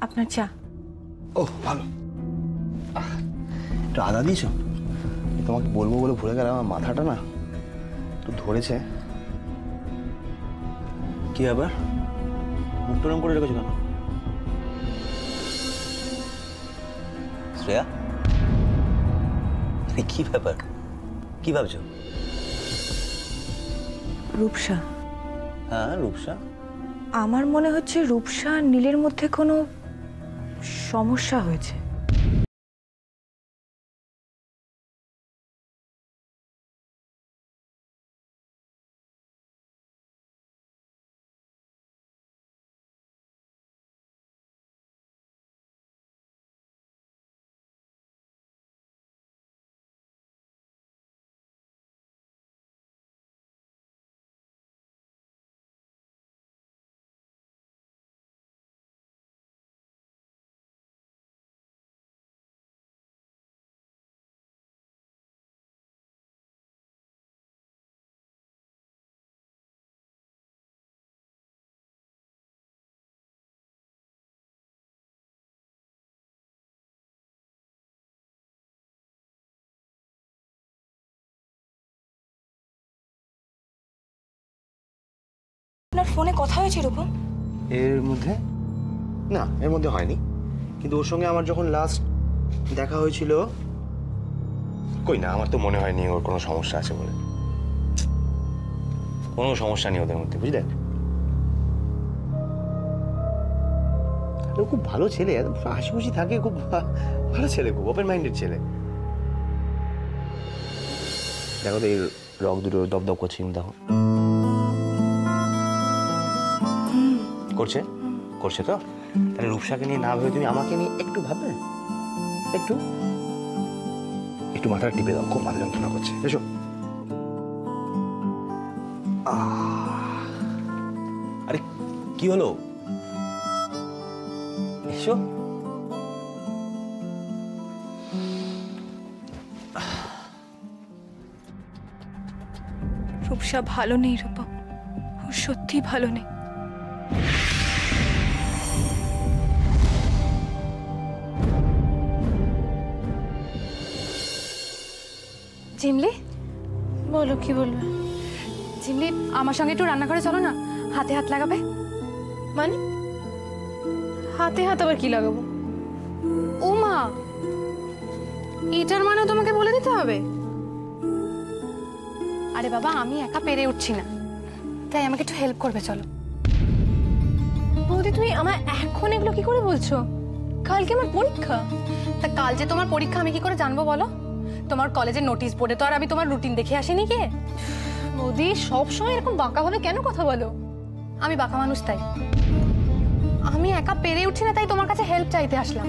আপনার চা। ও ভালো, একটু আদা দিয়েছ? তোমাকে বলবো বলে ভুলে গেলাম, আমার মাথাটা না একটু ধরেছে। কি আবার মুখটা রং করে রেখেছো কেন? শ্রেয়া, কি ব্যাপার, কি ভাবছো? রূপসা। হ্যাঁ রূপসা। আমার মনে হচ্ছে রূপসা আর নীলের মধ্যে কোনো সমস্যা হয়েছে। আপনার ফোনে কথা হয়েছে রূপম? এর মধ্যে না, এর মধ্যে হয়নি, কিন্তু ওর সঙ্গে আমার যখন লাস্ট দেখা হয়েছিল, কই না, আমার তো মনে হয়নি ওর কোনো সমস্যা আছে বলে। কোনো সমস্যা নেই ওদের মধ্যে, বুঝলে? ও খুব ভালো ছেলে, হাসি খুশি থাকে, খুব ভালো ছেলে, খুব ওপেন মাইন্ডেড ছেলে। দেখো তো এই রক দুটো দপদপ করছে, দেখো করছে, করছে তো। তাহলে রূপসাকে নিয়ে না ভেবে তুমি আমাকে নিয়ে একটু ভাববে, একটু একটু মাথাটা টিপে দাও, খুব মাথা যন্ত্রণা করছে। এসো। আরে কি হলো? এসো। রূপসা ভালো নেই রূপম, ও সত্যি ভালো নেই। জিমলি, বলো কি বলবে? জিমলি, আমার সঙ্গে একটু রান্নাঘরে চলো না, হাতে হাত লাগাবে। মানে হাতে হাত আবার কি লাগাবো? ও মা, এটার মানে তোমাকে বলে দিতে হবে? আরে বাবা, আমি একা পেরে উঠছি না, তাই আমাকে একটু হেল্প করবে, চলো। বৌদি, তুমি আমার এখন এগুলো কি করে বলছো? কালকে আমার পরীক্ষা। তা কাল যে তোমার পরীক্ষা আমি কি করে জানবো বলো? তোমার কলেজের নোটিশ বোর্ডে তো আর আমি তোমার রুটিন দেখে আসিনি কে? বৌদি, সবসময় এরকম বাঁকাভাবে কেন কথা বলো? আমি বাঁকা মানুষ তাই? আমি একা পেরে উঠছি না, তাই তোমার কাছে হেল্প চাইতে আসলাম।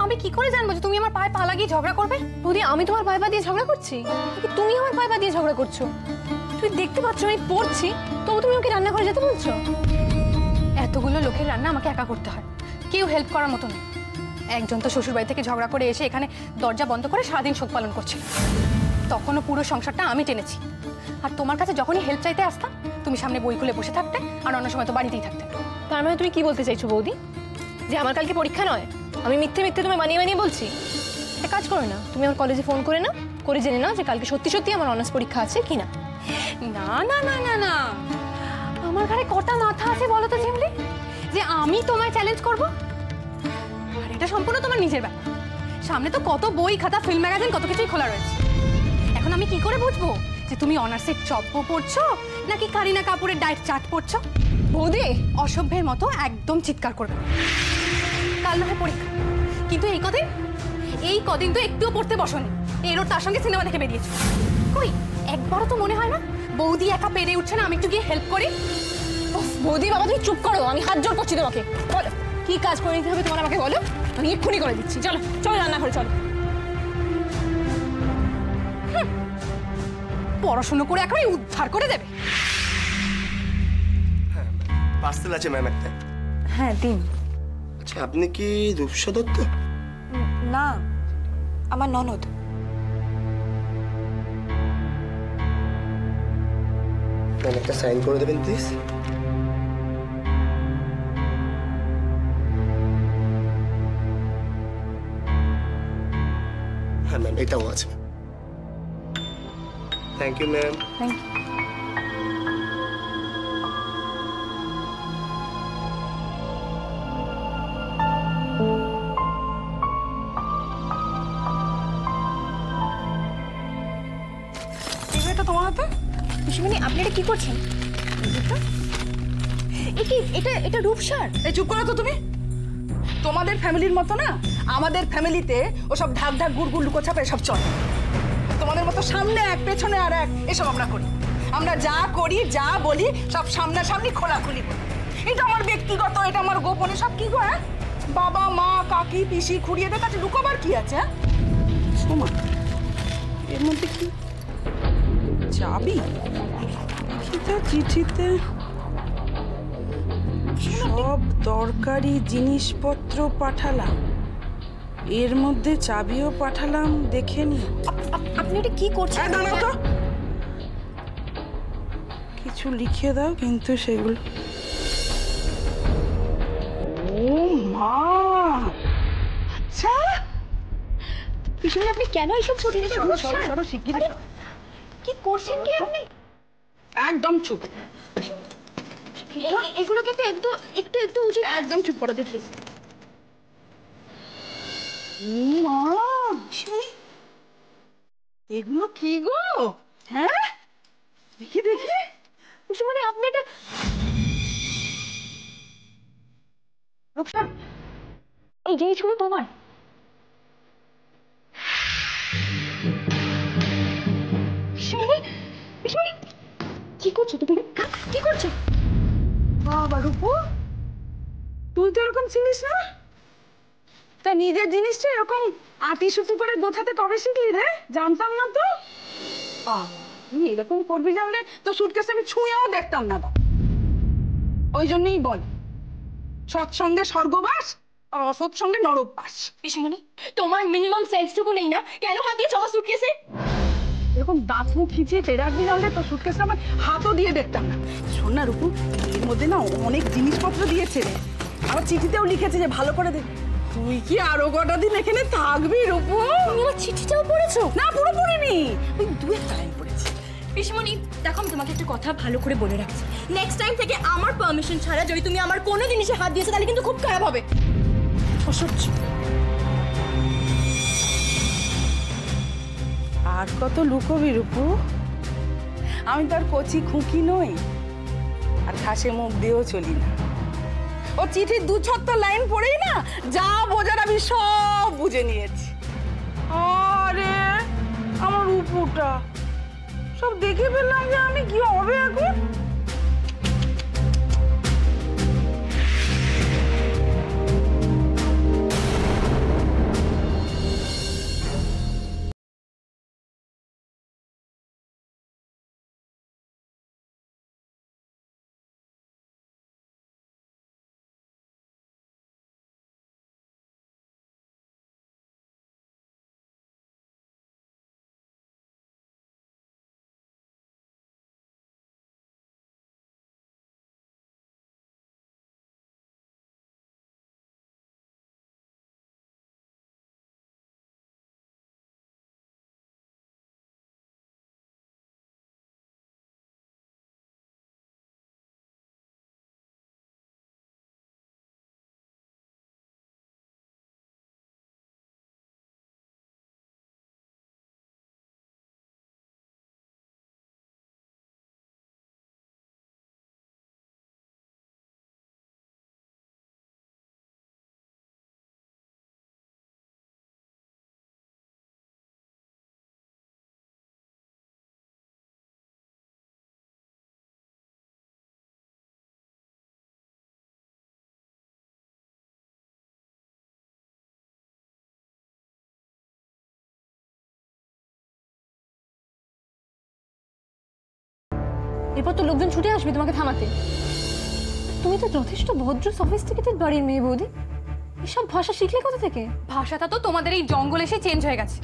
আমি কি করে জানবো যে তুমি আমার পায়ে পা লাগিয়ে ঝগড়া করবে? বৌদি, আমি তোমার পায়ে পা দিয়ে ঝগড়া করছি নাকি তুমি আমার পায়ে পা দিয়ে ঝগড়া করছো? তুমি দেখতে পাচ্ছ আমি পড়ছি, তবু তুমি আমাকে রান্নাঘরে যেতে বলছো? এতগুলো লোকের রান্না আমাকে একা করতে হয়, কেউ হেল্প করার মতো নেই। একজন তো শ্বশুর বাড়ি থেকে ঝগড়া করে এসে এখানে দরজা বন্ধ করে সারাদিন শোক পালন করছিল, তখনও পুরো সংসারটা আমি টেনেছি। আর তোমার কাছে যখনই হেল্প চাইতে আসতাম, তুমি সামনে বই খুলে বসে থাকতে, আর অন্য সময় তো বাড়িতেই থাকতে। তার মানে তুমি কি বলতে চাইছো বৌদি, যে আমার কালকে পরীক্ষা নয়? আমি মিথ্যে মিথ্যে তোমায় বানিয়ে বানিয়ে বলছি? একটা কাজ করো না, তুমি আমার কলেজে ফোন করে না, করে জেনে নাও যে কালকে সত্যি সত্যি আমার অনার্স পরীক্ষা আছে কিনা। না না না না না, আমার ঘরে কটা মাথা আছে বলো তো জিমলি, যে আমি তোমায় চ্যালেঞ্জ করব? আর এটা সম্পূর্ণ তোমার নিজের ব্যাপার। সামনে তো কত বই খাতা ফিল্ম ম্যাগাজিন কত কিছুই খোলা রয়েছে। এখন আমি কি করে বুঝবো যে তুমি অনার্সের চপ্প পড়ছো নাকি কারিনা কাপুরের ডায়েট চার্ট পড়ছো? বৌদি, অসভ্যের মতো একদম চিৎকার করবে। কাল না হয় পরীক্ষা, কিন্তু এই কদিন তো একটুও পড়তে বসোনি, এরও তার সঙ্গে সিনেমা দেখে বেরিয়েছো। কই একবারও তো মনে হয় না বৌদি একা পেরে উঠছে না, আমি একটু গিয়ে হেল্প করি? বৌদি বাবা, তুমি চুপ করো, আমি হাত জোর করছি তোমাকে। বলো কি কাজ করে নিতে হবে তোমার, আমাকে বলো, আমি এক্ষুনি করে দিচ্ছি। চলো চলো রান্নাঘরে চলো। পড়াশুনো করে একেবারে উদ্ধার করে দেবে। পার্সেল আছে ম্যাম একটা। হ্যাঁ দিন। আচ্ছা, আপনি কি রূপসা দত্ত? না, আমার ননদ। ম্যাম একটা সাইন করে দেবেন প্লিজ। হ্যাঁ ম্যাম, এটাও আছে। Thank you ma'am. Thank you. এটা তোমার হাতে? পিসিমণি, আপনি এটা কি করছেন? এটা রূপসার। এই চুপ করো তো তুমি। তোমাদের ফ্যামিলির মতো না আমাদের ফ্যামিলিতে ওসব ঢাক ঢাক গুড় গুড় লুকোছাপা এসব চলে। তোমাদের মতো সামনে এক পেছনে আর এক এসব আমরা করি। আমরা যা করি যা বলি সব সামনাসামনি খোলাখুলি বলি। এটা আমার ব্যক্তিগত, এটা আমার গোপনে সব কি গো? হ্যাঁ, বাবা মা কাকি পিসি খুড়ি এদের কাছে লুকোবার কি আছে? হ্যাঁ সোমা, এর মধ্যে কি চাবি? চিঠিতে সব দরকারি জিনিসপত্র পাঠালাম, এর মধ্যে চাবিও পাঠালাম, দেখে নি। আপনি এটা কি করছেন? দাঁড়াও তো, কিছু লিখে দাও কিন্তু সেগুলো। ও মা, আচ্ছা পিসিমণি, আপনি কেন এইসব ছোট সরো শিগগিরি। কি করছেন কি আপনি? একদম চুপ, এগুলো কিন্তু একটু উচিত। একদম চুপ করে দেখি। মা, এগুলো কি গো? হ্যাঁ দেখি দেখি। পিসিমণি, আপনি এটা রূপসার, এই জিনিসগুলো তোমার? পিসিমণি, কি করছো তুমি? কি করছো? বাবা রূপু, তুই তো এরকম চিনিস না, তা নিজের জিনিসটা এরকম আটি সুতি করে গোছাতে কবে শিখলি রে? জানতাম না তো। তুই এরকম করবি জানলে তো সুটকেস আমি ছুঁয়েও দেখতাম না। ওই জন্যই বল, সৎসঙ্গে স্বর্গবাস আর অসৎসঙ্গে নরকবাস। পিসিমণি, তোমার মিনিমাম সেন্সটুকু নেই না? কেন হাত দিয়ে সবার সুটকেসে? এরকম দাঁত মুখ খিচিয়ে তেরাবি জানলে তো সুটকেসটা আমার হাতও দিয়ে দেখতাম না। শোন না রূপু, এর মধ্যে না অনেক জিনিসপত্র দিয়েছে রে, আবার চিঠিতেও লিখেছে যে ভালো করে দেখ। তুই কি আরো কটা দিন এখানে থাকবি রূপু? তুমি আমার চিঠিটাও পড়েছো? না, পুরো পড়িনি, ওই দু একটা লাইন পড়েছি। পিসিমণি, দেখো, আমি তোমাকে একটা কথা ভালো করে বলে রাখছি, নেক্সট টাইম থেকে আমার পারমিশন ছাড়া যদি তুমি আমার কোনো জিনিসে হাত দিয়েছো তাহলে কিন্তু খুব খারাপ হবে। অসহ্য। আর কত লুকোবি রূপু? আমি তার কচি খুঁকি নই, আর ঘাসে মুখ দিয়েও চলি না। ও চিঠির ২-৬ লাইন পড়েই না যা বোঝার আমি সব বুঝে নিয়েছি। আরে আমার রূপুটা সব দেখে ফেললাম যে আমি কি হবে এখন। এরপর তো লোকজন ছুটে আসবে তোমাকে থামাতে। তুমি তো যথেষ্ট ভদ্র সফিস্টিকেটেড বাড়ির মেয়ে বৌদি, এসব ভাষা শিখলে কোথা থেকে? ভাষাটা তো তোমাদের এই জঙ্গল এসে চেঞ্জ হয়ে গেছে,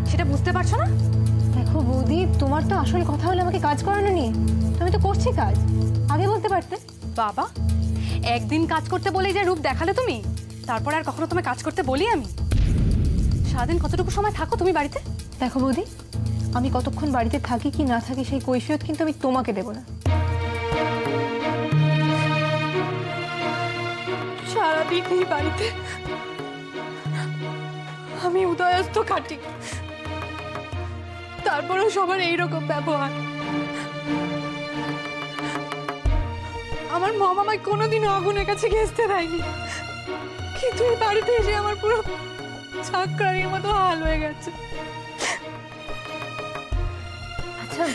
সেটা বুঝতে পারছো না? দেখো বৌদি, তোমার তো আসল কথা হলো আমাকে কাজ করানো নিয়ে, আমি তো করছি কাজ, আগে বলতে পারতে। বাবা, একদিন কাজ করতে বলেই যে রূপ দেখালে তুমি, তারপর আর কখনো তোমায় কাজ করতে বলি আমি? সারাদিন কতটুকু সময় থাকো তুমি বাড়িতে? দেখো বৌদি, আমি কতক্ষণ বাড়িতে থাকি কি না থাকি সেই কৈফিয়ত কিন্তু আমি তোমাকে দেব না। সারাদিন এই বাড়িতে আমি উদয়াস্ত কাটি, তারপরেও সবার এইরকম ব্যবহার। আমার মম আমায় কোনোদিনও আগুনের কাছে ঘেঁচতে দেয়নি, কিন্তু এই বাড়িতে এসে আমার পুরো চাকরানির মতো হাল হয়ে গেছে। আচ্ছা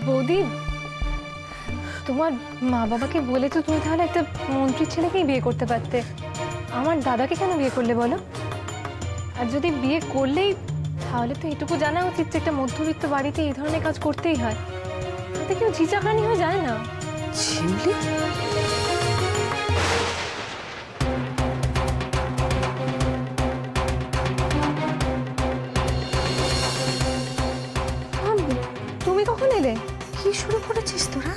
বৌদি, তোমার মা বাবাকে বলে তো তুমি তাহলে একটা মন্ত্রীর ছেলেকেই বিয়ে করতে পারতে, আমার দাদাকে কেন বিয়ে করলে বলো? আর যদি বিয়ে করলেই তাহলে তো এটুকু জানা উচিত যে একটা মধ্যবিত্ত বাড়িতে এই ধরনের কাজ করতেই হয়, তাতে কেউ ঝিচাকানি হয়ে যায় না। ঝিমলি, তুমি কখন এলে? কি শুরু করেছিস তোরা?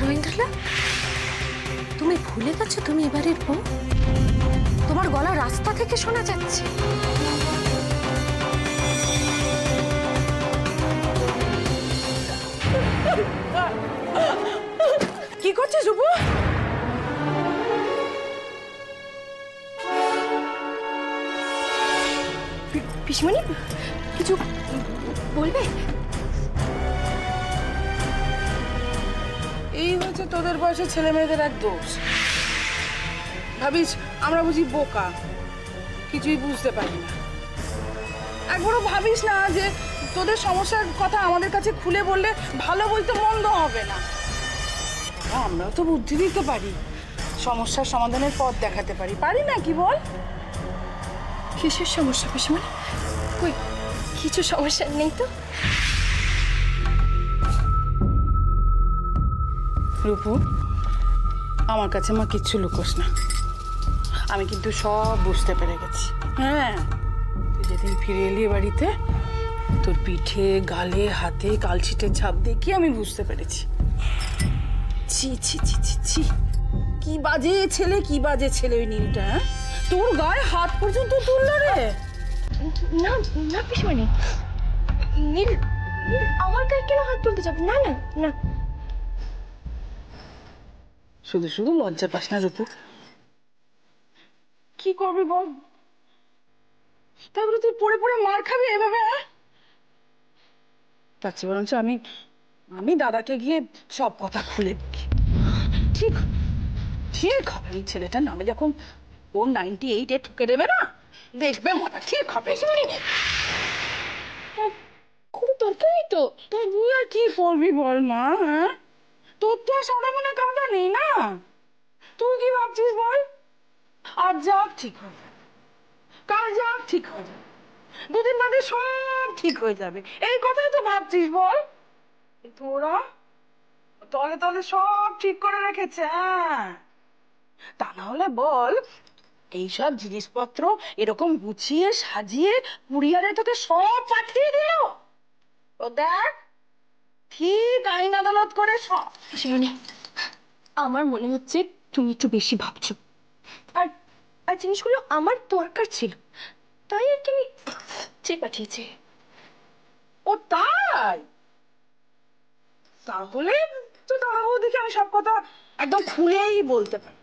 রবীন্দ্রলা, তুমি ভুলে গেছো তুমি এবারের বউ? তোমার গলা রাস্তা থেকে শোনা যাচ্ছে। কি করছিস রূপু? পিসমণি, কিছু বলবে? এই হচ্ছে তোদের বয়সে ছেলে মেয়েদের এক দোষ। ভাবিস আমরা বুঝি বোকা, কিছুই বুঝতে পারি না। একবারও ভাবিস না যে তোদের সমস্যার কথা আমাদের কাছে খুলে বললে ভালো বলতে মন্দ হবে না। আমরাও তো বুদ্ধি দিতে পারি, সমস্যার সমাধানের পথ দেখাতে পারি, পারি না কি বল? কিসের সমস্যা পিসমণি? কই কিছু সমস্যা নেই তো। রূপু, আমার কাছে মা কিচ্ছু লুকোস না, আমি কিন্তু সব বুঝতে পেরে গেছি। হ্যাঁ, তুই যেদিন ফিরে এলি বাড়িতে তোর পিঠে গালে হাতে কালছিটের ছাপ দেখি আমি বুঝতে পেরেছি। ছি ছি ছি ছি ছি, কি বাজে ছেলে, কি বাজে ছেলে ওই নীলটা। হ্যাঁ, তোর গায়ে হাত পর্যন্ত তুললো রে। না না পিসমণি, নীল আমার গায়ে কেন হাত তুলতে যাবে? না না না। শুধু শুধু লজ্জা পাস না রূপু? কি করবি বল? তারপরে তুই পড়ে পড়ে মার খাবি এভাবে? তার চেয়ে বরঞ্চ আমি দাদাকে গিয়ে সব কথা খুলে দিই। ঠিক ঠিক হবে, এই ছেলেটার নামে যখন ও 98-এ ঠুকে দেবে না, দেখবে মনে ঠিক হবে। খুব দরকারই তো। তুই আর কি করবি বল মা? হ্যাঁ, তোর তো আর সাদা মনে কামটা নেই না। তুই কি ভাবছিস বল? আজ যাক ঠিক হবে, কাল যাক ঠিক হবে, দুদিন বাদে সব ঠিক হয়ে যাবে, এই কথাই তো ভাবছিস বল? তোরা তলে তলে সব ঠিক করে রেখেছে। হ্যাঁ, তা না হলে বল এইসব জিনিসপত্র এরকম গুছিয়ে সাজিয়ে কুরিয়ারে তোকে সব পাঠিয়ে দিল। ও দেখ, ঠিক আইন আদালত করে সব। পিসমণি, আমার মনে হচ্ছে তুমি একটু বেশি ভাবছো, আর আর জিনিসগুলো আমার দরকার ছিল, তাই আর কি আমি চেয়ে পাঠিয়েছি। ও তাই? তাহলে তো তাহলে দেখে আমি সব কথা একদম খুলেই বলতে পারি।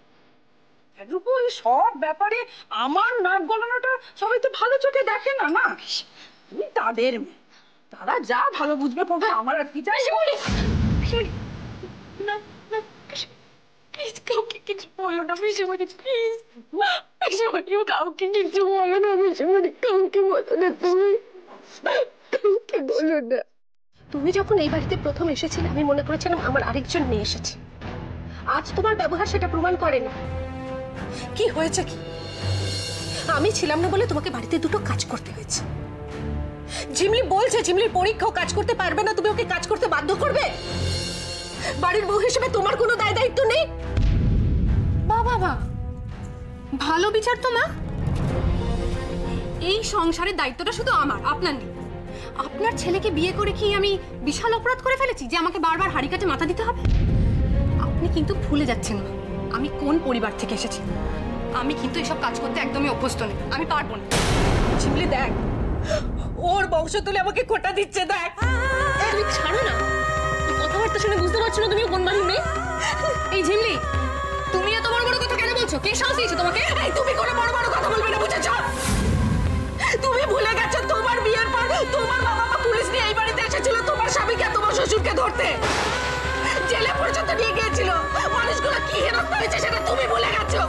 রূপু, এই সব ব্যাপারে আমার নাক গলানোটা সবাই তো ভালো চোখে দেখে না। না, তুমি তাদের মেয়ে, তারা যা ভালো বুঝবে পড়বে, আমার আর কি চাই? না না প্লিজ, কাউকে কিছু বলো না পিসমণি, প্লিজ। পিসমণি, কাউকে কিছু বলো না পিসমণি, কাউকে বলো না, তুমি কাউকে বলো না। তুমি যখন এই বাড়িতে প্রথম এসেছিলে আমি মনে করেছিলাম আমার আরেকজন মেয়ে এসেছে। আজ তোমার ব্যবহার সেটা প্রমাণ করেনি। কি হয়েছে? কি আমি ছিলাম না বলে তোমাকে বাড়িতে দুটো কাজ করতে হয়েছে। ঝিমলি বলছে ঝিমলির পরীক্ষাও কাজ করতে পারবে না, তুমি ওকে কাজ করতে বাধ্য করবে? বাড়ির বউ হিসেবে তোমার কোনো দায় দায়িত্ব নেই? বাবা, ভালো বিচার তো মা। এই সংসারের দায়িত্বটা শুধু আমার, আপনার নেই। আপনার ছেলেকে বিয়ে করে কি আমি বিশাল অপরাধ করে ফেলেছি যে আমাকে বারবার হাড়ি কাটে মাথা দিতে হবে? আপনি কিন্তু ভুলে যাচ্ছেন মা, আমি কোন পরিবার থেকে এসেছি। আমি কিন্তু এসব কাজ করতে একদমই অভ্যস্ত নই, আমি পারবো না। ঝিমলি দেখ, ওর বংশ তুলে আমাকে খোটা দিচ্ছে, দেখ। তুমি ছাড়ো না, কথাবার্তা শুনে বুঝতে পারছো না তুমি কোন বাড়ির মেয়ে? এই ঝিমলি, তুমি এত বড় বড় কথা কেন বলছো? কে সাহস দিয়েছে তোমাকে? এই তুমি কোনো বড় বড় কথা বলবে না, বুঝেছো? তুমি ভুলে গেছো তোমার বিয়ের পর তোমার বাবা মা পুলিশ নিয়ে এই বাড়িতে এসেছিল তোমার স্বামীকে তোমার শ্বশুরকে ধরতে, জেলে পর্যন্ত নিয়ে গিয়েছিল। মানুষগুলো কি হেনস্থা হয়েছে সেটা তুমি ভুলে গেছো।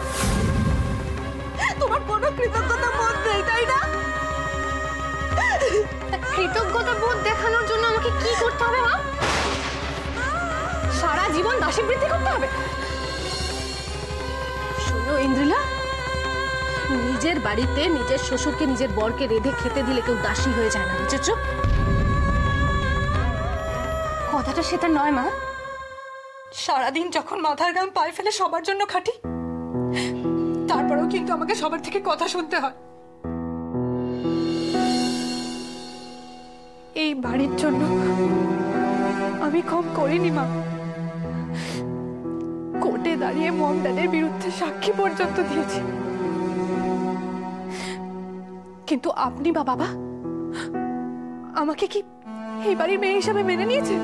তোমার কোনো কৃতজ্ঞতা বোধ নেই, তাই না? কৃতজ্ঞতা বোধ দেখানোর জন্য আমাকে কি করতে হবে মা? সারা জীবন দাসী বৃত্তি করতে হবে? শোনো ইন্দ্রিলা, নিজের বাড়িতে নিজের শ্বশুরকে নিজের বরকে রেঁধে খেতে দিলে কেউ দাসী হয়ে যায় না, বুঝেছো? কথাটা সেটা নয় মা। সারাদিন যখন মাথার ঘাম পায়ে ফেলে সবার জন্য খাটি, তারপরেও কিন্তু আমাকে সবার থেকে কথা শুনতে হয়। এই বাড়ির জন্য আমি কম করিনি মা। কোর্টে দাঁড়িয়ে মম ড্যাডের বিরুদ্ধে সাক্ষী পর্যন্ত দিয়েছি, কিন্তু আপনি বা বাবা আমাকে কি এই বাড়ির মেয়ে হিসাবে মেনে নিয়েছে?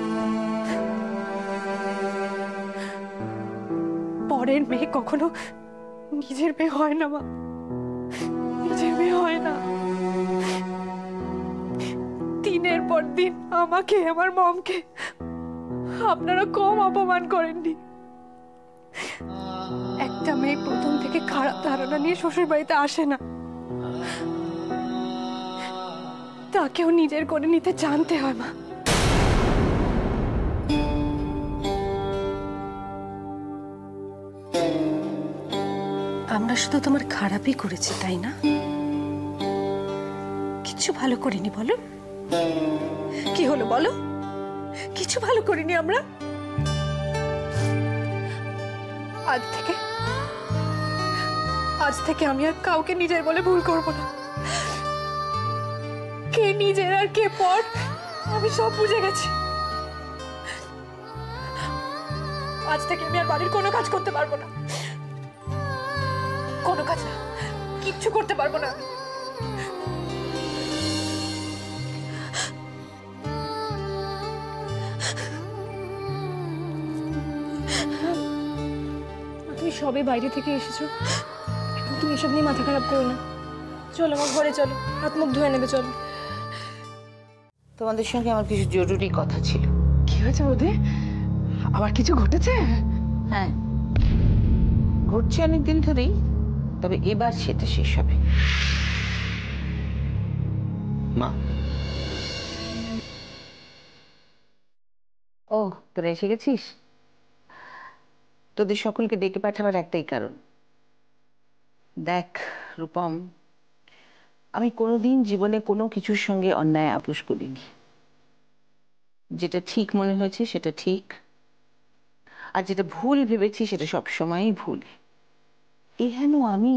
পরের মেয়ে কখনো নিজের মেয়ে হয় না মা, নিজের মেয়ে হয় না। দিনের পর দিন আমাকে, আমার মমকে আপনারা কম অপমান করেননি। একটা মেয়ে প্রথম থেকে খারাপ ধারণা নিয়ে শ্বশুর বাড়িতে আসে না, তাকেও নিজের করে নিতে জানতে হয় মা। আমরা শুধু তোমার খারাপই করেছি, তাই না? কিছু ভালো করিনি, বলো। কি হলো বলো? কিছু ভালো করিনি আমরা। আজ থেকে আমি আর কাউকে নিজের বলে ভুল করব না। কে নিজের আর কে পর আমি সব বুঝে গেছি। আজ থেকে আমি আর বাড়ির কোনো কাজ করতে পারবো না, কোনো কাজ না, কিচ্ছু করতে পারবো না। তুমি সবে বাইরে থেকে এসেছো, এখন তুমি এসব নিয়ে মাথা খারাপ করো না। চলো আমার ঘরে চলো, হাত মুখ ধুয়ে নেবে, চলো। তোমাদের সঙ্গে আমার কিছু জরুরি কথা ছিল। কি হয়েছে বৌদি? আবার কিছু ঘটেছে? হ্যাঁ, ঘটছে অনেকদিন ধরেই, তবে এবার সেটা শেষ হবে। মা, ও তোরা এসে গেছিস? তোদের সকলকে ডেকে পাঠাবার একটাই কারণ। দেখ রূপম, আমি কোনোদিন জীবনে কোনো কিছুর সঙ্গে অন্যায় আপোষ করিনি। যেটা ঠিক মনে হয়েছে সেটা ঠিক, আর যেটা ভুল ভেবেছি সেটা সবসময়ই ভুল। এহেন আমি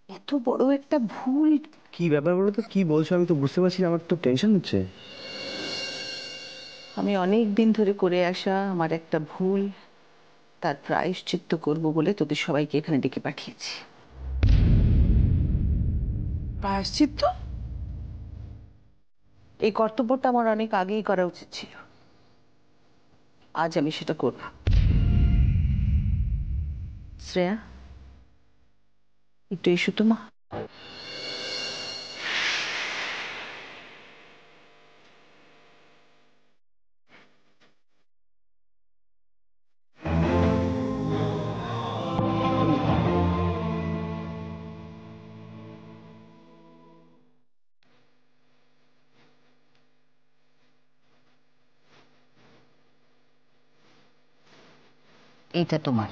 এত বড় একটা ভুল। কি ব্যাপার বলো তো, কি বলছো? আমি তো বুঝতে পারছি না, আমার তো টেনশন হচ্ছে। আমি অনেক দিন ধরে করে আসা আমার একটা ভুল, তার প্রায়শ্চিত্ত করব বলে তোদের সবাইকে এখানে ডেকে পাঠিয়েছি। প্রায়শ্চিত্ত? এই কর্তব্যটা আমার অনেক আগেই করা উচিত ছিল, আজ আমি সেটা করব। শ্রেয়া, একটু এসো তো মা। এটা তোমার।